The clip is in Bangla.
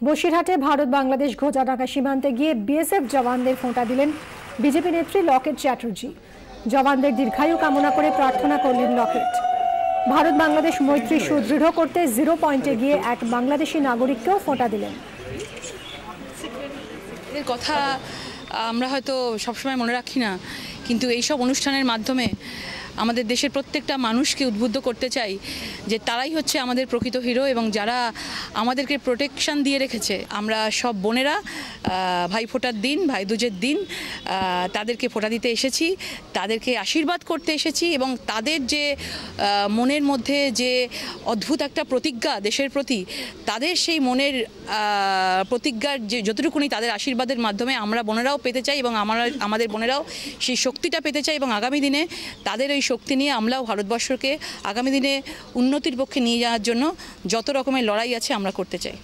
বসিরহাটে ভারত বাংলাদেশ ঘোচাডাঙ্গা সীমান্তে গিয়ে বিএসএফ জওয়ানদের ফোঁটা দিলেন বিজেপি নেত্রী লকেট চ্যাটার্জি। জওয়ানদের দীর্ঘায়ু কামনা করে প্রার্থনা করলেন লকেট। ভারত বাংলাদেশ মৈত্রী সুদৃঢ় করতে 0 পয়েন্টে গিয়ে এক বাংলাদেশি নাগরিককেও ফোঁটা দিলেন। এর কথা আমরা হয়তো সবসময় মনে রাখি না, কিন্তু এইসব অনুষ্ঠানের মাধ্যমে আমাদের দেশের প্রত্যেকটা মানুষকে উদ্বুদ্ধ করতে চাই যে তারাই হচ্ছে আমাদের প্রকৃত হিরো এবং যারা আমাদেরকে প্রোটেকশন দিয়ে রেখেছে। আমরা সব বোনেরা ভাইফোঁটার দিন, ভাইদুজের দিন তাদেরকে ফোঁটা দিতে এসেছি, তাদেরকে আশীর্বাদ করতে এসেছি এবং তাদের যে মনের মধ্যে যে অদ্ভুত একটা প্রতিজ্ঞা দেশের প্রতি, তাদের সেই মনের প্রতিজ্ঞার যে যতটুকুনি তাদের আশীর্বাদের মাধ্যমে আমরা বোনেরাও পেতে চাই এবং আমাদের বোনেরাও সেই শক্তিটা পেতে চাই এবং আগামী দিনে তাদের ওই শক্তি নিয়ে আমরাও ভারতবর্ষকে আগামী দিনে উন্নতির পক্ষে নিয়ে যাওয়ার জন্য যত রকমের লড়াই আছে আমরা করতে চাই।